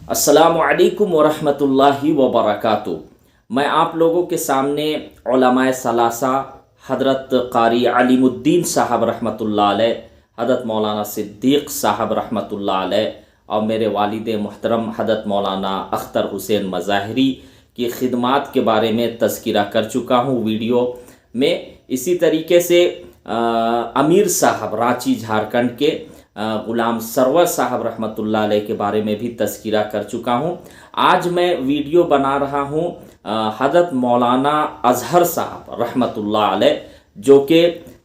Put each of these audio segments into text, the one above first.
अस्सलामु अलैकुम वरहमतुल्लाहि वबरकातुहू। मैं आप लोगों के सामने उलमाए सलासा हज़रत क़ारी अलीमुद्दीन साहब रहमतुल्लाह अलैह, हज़रत मौलाना सिद्दीक़ साहब रहमतुल्लाह अलैह और मेरे वालिद मुहतरम हज़रत मौलाना अख्तर हुसैन मज़ाहिरी की खिदमात के बारे में तज़किरा कर चुका हूँ वीडियो में। इसी तरीके से अमीर साहब रांची झारखंड के ग़ुलाम सरवर साहब रहमतुल्लाह अलैह के बारे में भी तज़किरा कर चुका हूँ। आज मैं वीडियो बना रहा हूँ हज़रत मौलाना अज़हर साहब रहमतुल्लाह अलैह, जो कि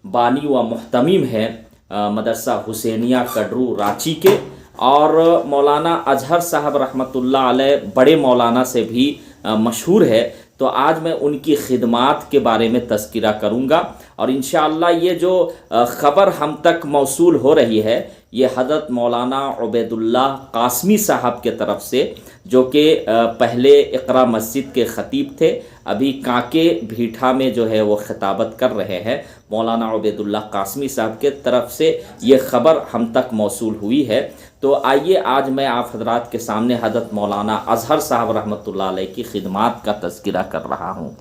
बानी व मुहतमिम है मदरसा हुसैनिया कड़रू रांची के, और मौलाना अज़हर साहब रहमतुल्लाह अलैह बड़े मौलाना से भी मशहूर है। तो आज मैं उनकी खिदमात के बारे में तज़किरा करूँगा और इंशाअल्लाह ये जो ख़बर हम तक मौसूल हो रही है ये हज़रत मौलाना उबैदुल्लाह कासमी साहब के तरफ से, जो कि पहले इक़रा मस्जिद के ख़तीब थे, अभी कांके भीठा में जो है वो खिताबत कर रहे हैं। मौलाना उबैदुल्लाह कासमी साहब के तरफ से ये ख़बर हम तक मौसूल हुई है। तो आइए आज मैं आप हज़रात के सामने हज़रत मौलाना अज़हर साहब रहमतुल्लाह अलैह की खिदमात का तज़किरा कर रहा हूँ।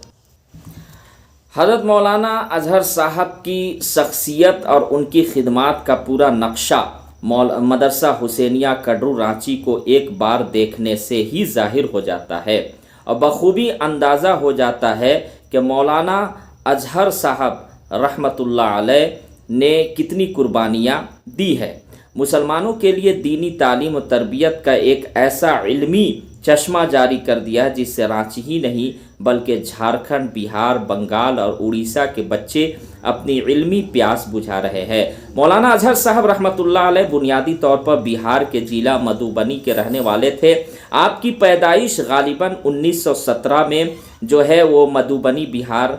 हज़रत मौलाना अज़हर साहब की शख्सियत और उनकी खिदमात का पूरा नक्शा मदरसा हुसैनिया कड़रू रांची को एक बार देखने से ही ज़ाहिर हो जाता है और बखूबी अंदाज़ा हो जाता है कि मौलाना अज़हर साहब रहमतुल्लाह अलैह ने कितनी कुर्बानियाँ दी है। मुसलमानों के लिए दीनी तालीम और तरबियत का एक ऐसा इल्मी चश्मा जारी कर दिया जिससे रांची ही नहीं बल्कि झारखंड, बिहार, बंगाल और उड़ीसा के बच्चे अपनी इल्मी प्यास बुझा रहे हैं। मौलाना अज़हर साहब रहमतुल्लाह अलैह बुनियादी तौर पर बिहार के जिला मधुबनी के रहने वाले थे। आपकी पैदाइश गालिबन 1917 में जो है वो मधुबनी बिहार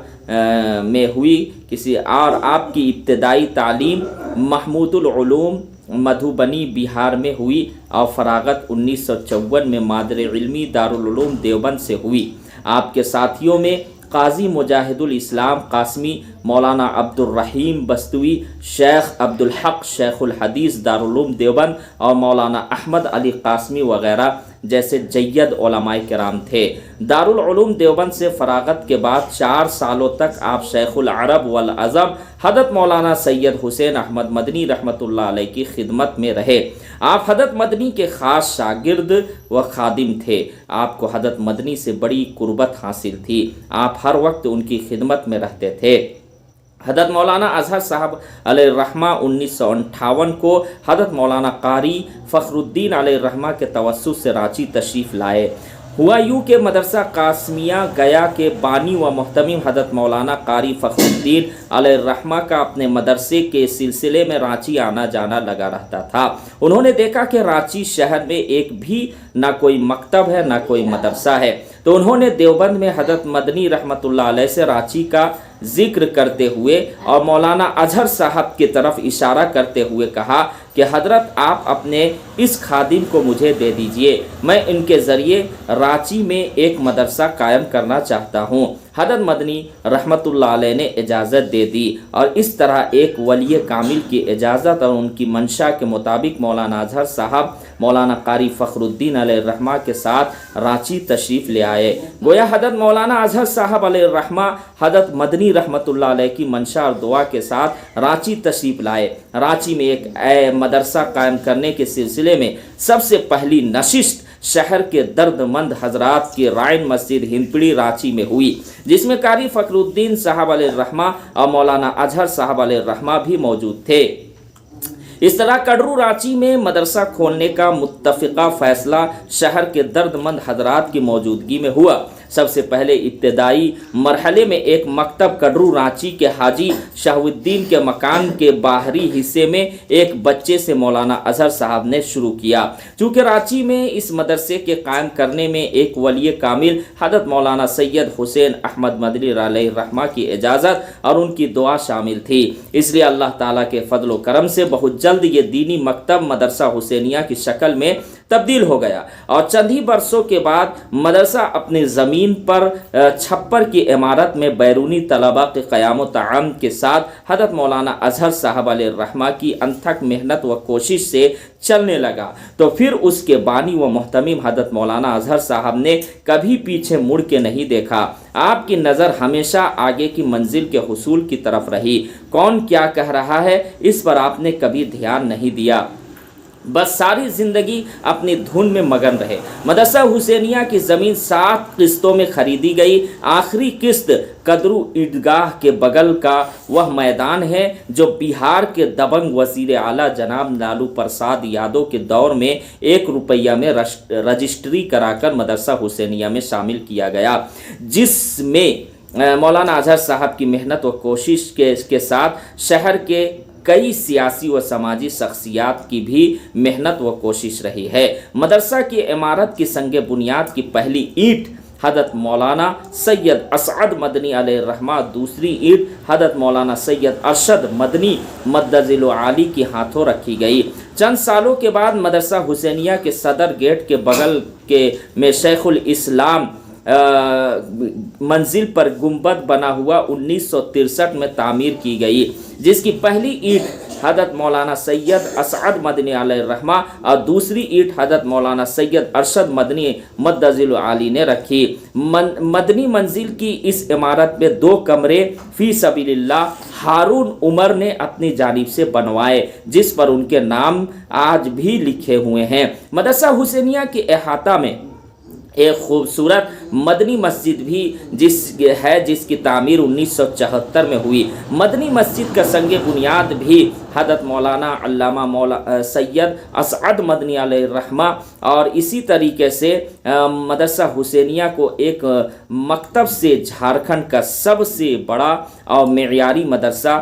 में हुई किसी, और आपकी इब्तदाई तालीम महमूदुल उलूम मधुबनी बिहार में हुई और फरागत 1954 में मादर इल्मी दारुल उलूम देवबंद से हुई। आपके साथियों में काजी मुजाहिदुल इस्लाम कासमी, मौलाना अब्दुल रहीम बस्तवी, शेख अब्दुल हक शेखुल हदीस दारुल उलूम देवबंद और मौलाना अहमद अली कासमी वगैरह जैसे जय्यद उलमाए किराम थे। दारुल उलूम देवबंद से फरागत के बाद 4 सालों तक आप शेखुल अरब वल अज़म हज़रत मौलाना सैयद हुसैन अहमद मदनी रहमतुल्लाह अलैह की खिदमत में रहे। आप हज़रत मदनी के ख़ास शागिर्द व खादिम थे। आपको हज़रत मदनी से बड़ी कुर्बत हासिल थी। आप हर वक्त उनकी खिदमत में रहते थे। हज़रत मौलाना अज़हर साहब अलैहिर्रहमा 1958 को हज़रत मौलाना क़ारी फ़खरुद्दीन अलैहिर्रहमा के तवस्सुत से रांची तशरीफ़ लाए। हुआ यूँ के मदरसा कासमिया गया के बानी व मुहतमिम हज़रत मौलाना क़ारी फ़खरुद्दीन अलैहिर्रहमा का अपने मदरसे के सिलसिले में रांची आना जाना लगा रहता था। उन्होंने देखा कि रांची शहर में एक भी ना कोई मकतब है ना कोई मदरसा है, तो उन्होंने देवबंद में हज़रत मदनी रहमतुल्लाह अलैह से रांची का ज़िक्र करते हुए और मौलाना अज़हर साहब की तरफ इशारा करते हुए कहा कि हज़रत आप अपने इस खादिम को मुझे दे दीजिए, मैं इनके ज़रिए रांची में एक मदरसा कायम करना चाहता हूँ। हज़रत मदनी रहमतुल्लाह अलैह ने इजाज़त दे दी और इस तरह एक वली कामिल की इजाज़त और उनकी मंशा के मुताबिक मौलाना अज़हर साहब मौलाना क़ारी फ़खरुद्दीन अलैहिर्रहमा के साथ रांची तशरीफ़ ले आए। गोया हज़रत मौलाना अज़हर साहब अलैहिर्रहमा हज़रत मदनी रहमतुल्लाह अलैह की मंशा और दुआ के साथ रांची तशरीफ़ लाए। रांची में एक मदरसा कायम करने के सिलसिले में सबसे पहली नशिस्त शहर के दर्दमंद हजरात की राइन मस्जिद हिंदपीढ़ी रांची में हुई, जिसमें क़ारी फ़खरुद्दीन साहब अलैहिर्रहमा और मौलाना अज़हर साहब अलैहिर्रहमा भी मौजूद थे। इस तरह कड़रू रांची में मदरसा खोलने का मुत्तफ़िक़ा फ़ैसला शहर के दर्दमंद हजरात की मौजूदगी में हुआ। सबसे पहले इब्तदाई मरहले में एक मकतब कड़रू रांची के हाजी शाहुद्दीन के मकान के बाहरी हिस्से में एक बच्चे से मौलाना अज़हर साहब ने शुरू किया। चूँकि रांची में इस मदरसे के कायम करने में एक वली कामिल हज़रत मौलाना सैयद हुसैन अहमद मदनी अलैहिर्रहमा की इजाज़त और उनकी दुआ शामिल थी, इसलिए अल्लाह ताला के फ़ज़ल व करम से बहुत जल्द ये दीनी मकतब मदरसा हुसैनिया की शक्ल में तब्दील हो गया और चंद ही बरसों के बाद मदरसा अपनी ज़मीन पर छप्पर की इमारत में बैरूनी तलबा के क़याम ताम के साथ हज़रत मौलाना अज़हर साहब अलैहिर्रहमा की अनथक मेहनत व कोशिश से चलने लगा। तो फिर उसके बानी व मुहतमिम हज़रत मौलाना अज़हर साहब ने कभी पीछे मुड़ के नहीं देखा। आपकी नज़र हमेशा आगे की मंजिल के हुसूल की तरफ रही। कौन क्या कह रहा है इस पर आपने कभी ध्यान नहीं दिया, बस सारी ज़िंदगी अपनी धुन में मगन रहे। मदरसा हुसैनिया की ज़मीन 7 किस्तों में ख़रीदी गई। आखिरी किस्त कदरू ईदगाह के बगल का वह मैदान है जो बिहार के दबंग वज़ीर आला जनाब लालू प्रसाद यादव के दौर में 1 रुपया में रजिस्ट्री कराकर मदरसा हुसैनिया में शामिल किया गया, जिसमें मौलाना अज़हर साहब की मेहनत व कोशिश के साथ शहर के कई सियासी व समाजी शख्सियात की भी मेहनत व कोशिश रही है। मदरसा की इमारत की संगे बुनियाद की पहली ईंट हज़रत मौलाना सैयद असअद मदनी अलैहिर्रहमा, दूसरी ईंट हज़रत मौलाना सैयद अरशद मदनी मद्दजिल आली के हाथों रखी गई। चंद सालों के बाद मदरसा हुसैनिया के सदर गेट के बगल में शेखुल इस्लाम मंजिल पर गुंबद बना हुआ 1963 में तामीर की गई, जिसकी पहली ईंट हज़रत मौलाना सैयद असअद मदनी अलैहिर्रहमा और दूसरी ईंट हज़रत मौलाना सैयद अरशद मदनी मद्दजिल आली ने रखी। मदनी मंजिल की इस इमारत में 2 कमरे फ़ी सबीलिल्लाह हारून उमर ने अपनी जानिब से बनवाए, जिस पर उनके नाम आज भी लिखे हुए हैं। मदरसा हुसैनिया के अहाता में एक खूबसूरत मदनी मस्जिद भी जिसकी तामीर 1974 में हुई। मदनी मस्जिद का संगे बुनियाद भी हज़रत मौलाना अल्लामा सैयद असअद मदनी अलैहिर्रहमा और इसी तरीके से मदरसा हुसैनिया को एक मकतब से झारखंड का सबसे बड़ा और मेयारी मदरसा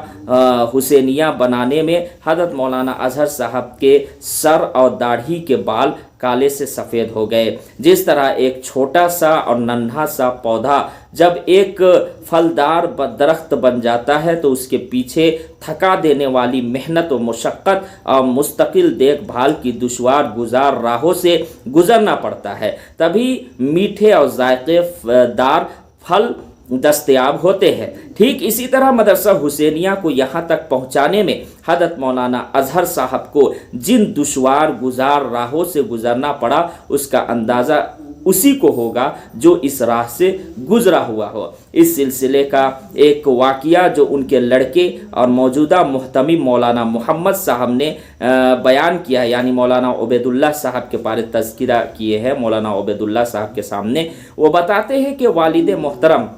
हुसैनिया बनाने में हज़रत मौलाना अज़हर साहब के सर और दाढ़ी के बाल काले से सफ़ेद हो गए। जिस तरह एक छोटा सा और नन्हा सा पौधा जब एक फलदार दरख्त बन जाता है तो उसके पीछे थका देने वाली मेहनत व मुशक्क़त और मुस्तकिल देखभाल की दुश्वार गुजार राहों से गुजरना पड़ता है, तभी मीठे और जायकेदार फल दस्तयाब होते हैं। ठीक इसी तरह मदरसा हुसैनिया को यहाँ तक पहुँचाने में हज़रत मौलाना अज़हर साहब को जिन दुश्वार गुजार राहों से गुजरना पड़ा, उसका अंदाज़ा उसी को होगा जो इस राह से गुजरा हुआ हो। इस सिलसिले का एक वाक़या जो उनके लड़के और मौजूदा मुहतमिम मौलाना मोहम्मद साहब ने बयान किया है, यानी मौलाना उबैदुल्लाह साहब के बारे तज़किरा किए हैं मौलाना उबैदुल्लाह साहब के सामने। वो बताते हैं कि वालिद मोहतरम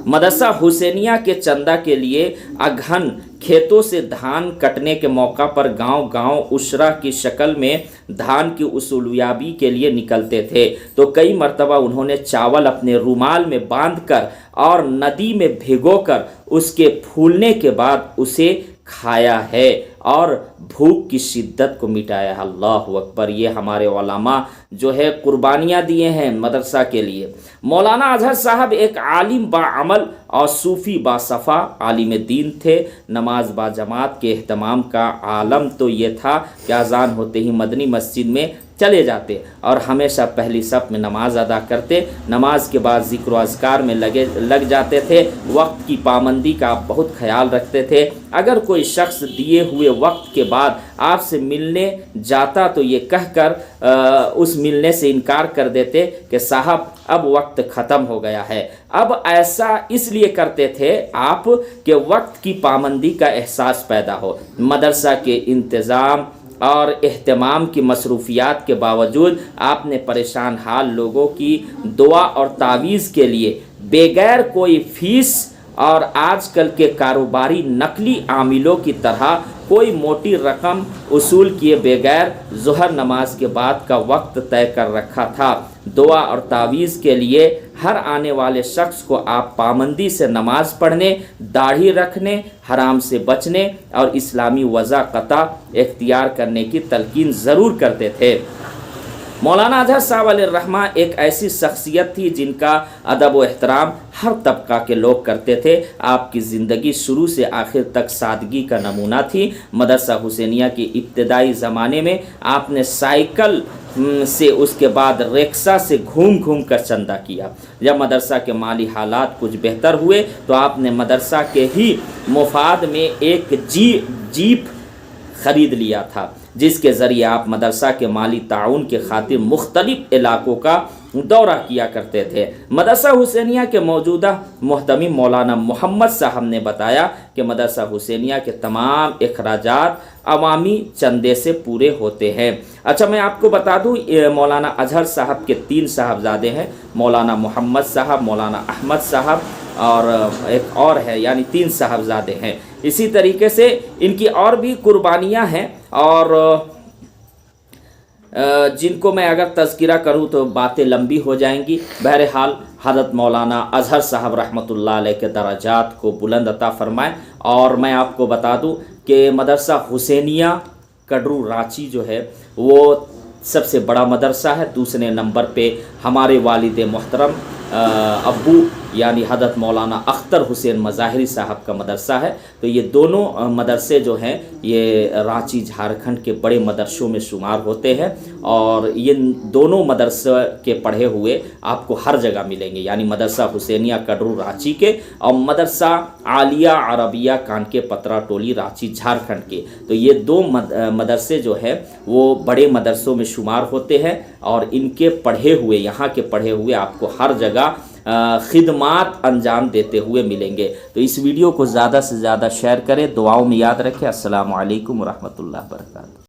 मदरसा हुसैनिया के चंदा के लिए अगहन खेतों से धान कटने के मौका पर गांव-गांव उशरा की शक्ल में धान की उसूलियाबी के लिए निकलते थे। तो कई मर्तबा उन्होंने चावल अपने रुमाल में बांधकर और नदी में भिगोकर उसके फूलने के बाद उसे खाया है और भूख की शिद्दत को मिटाया है। अल्लाहु अकबर। ये हमारे उलमा जो है कुर्बानियाँ दिए हैं मदरसा के लिए। मौलाना अज़हर साहब एक आलिम बाअमल और सूफ़ी बासफ़ा आलिम दीन थे। नमाज बाजमात के एहतमाम का आलम तो ये था कि अज़ान होते ही मदनी मस्जिद में चले जाते और हमेशा पहली सफ में नमाज अदा करते। नमाज के बाद ज़िक्र अज़कार में लग जाते थे। वक्त की पाबंदी का बहुत ख्याल रखते थे। अगर कोई शख्स दिए हुए वक्त के बाद आपसे मिलने जाता तो ये कहकर उस मिलने से इनकार कर देते कि साहब अब वक्त ख़त्म हो गया है। अब ऐसा इसलिए करते थे आप कि वक्त की पाबंदी का एहसास पैदा हो। मदरसा के इंतज़ाम और एहतमाम की मसरूफियात के बावजूद आपने परेशान हाल लोगों की दुआ और तावीज़ के लिए बगैर कोई फ़ीस और आजकल के कारोबारी नकली आमिलों की तरह कोई मोटी रकम उसूल किए बगैर ज़ोहर नमाज के बाद का वक्त तय कर रखा था। दुआ और तावीज़ के लिए हर आने वाले शख्स को आप पाबंदी से नमाज पढ़ने, दाढ़ी रखने, हराम से बचने और इस्लामी वज़ा क़ता इख्तियार करने की तलकीन ज़रूर करते थे। मौलाना अजहर साहब अलैहिर्रहमा एक ऐसी शख्सियत थी जिनका अदब व एहतराम हर तबका के लोग करते थे। आपकी ज़िंदगी शुरू से आखिर तक सादगी का नमूना थी। मदरसा हुसैनिया की इब्तदाई ज़माने में आपने साइकिल से, उसके बाद रिक्शा से घूम घूम कर चंदा किया। जब मदरसा के माली हालात कुछ बेहतर हुए तो आपने मदरसा के ही मुफाद में एक जीप ख़रीद लिया था, जिसके ज़रिए आप मदरसा के माली ताउन के खातिर मुख्तलिफ़ इलाक़ों का दौरा किया करते थे। मदरसा हुसैनिया के मौजूदा मुहतमिम मौलाना मोहम्मद साहब ने बताया कि मदरसा हुसैनिया के तमाम अखराजात अवामी चंदे से पूरे होते हैं। अच्छा, मैं आपको बता दूं, मौलाना अजहर साहब के 3 साहबजादे हैं, मौलाना मोहम्मद साहब, मौलाना अहमद साहब और एक और है, यानी 3 साहबजादे हैं। इसी तरीके से इनकी और भी कुर्बानियाँ हैं और जिनको मैं अगर तज़किरा करूँ तो बातें लंबी हो जाएंगी। बहरहाल हज़रत मौलाना अजहर साहब रहमतुल्लाह अलैह के दराजात को बुलंद अता फ़रमाएँ। और मैं आपको बता दूँ कि मदरसा हुसैनिया कडरू रांची जो है वो सबसे बड़ा मदरसा है। दूसरे नंबर पे हमारे वालिद मोहतरम अब्बू यानी हज़रत मौलाना अख्तर हुसैन मज़ाहिरी साहब का मदरसा है। तो ये दोनों मदरसे जो हैं ये रांची झारखंड के बड़े मदरसों में शुमार होते हैं और ये दोनों मदरसे के पढ़े हुए आपको हर जगह मिलेंगे, यानी मदरसा हुसैनिया कडरू रांची के और मदरसा आलिया अरबिया कानके पतरा टोली रांची झारखंड के। तो ये 2 मदरसे जो है वो बड़े मदरसों में शुमार होते हैं और इनके पढ़े हुए, यहाँ के पढ़े हुए आपको हर जगह खिदमात अंजाम देते हुए मिलेंगे। तो इस वीडियो को ज़्यादा से ज़्यादा शेयर करें, दुआओं में याद रखें। अस्सलामु अलैकुम व रहमतुल्लाहि व बरकातहू।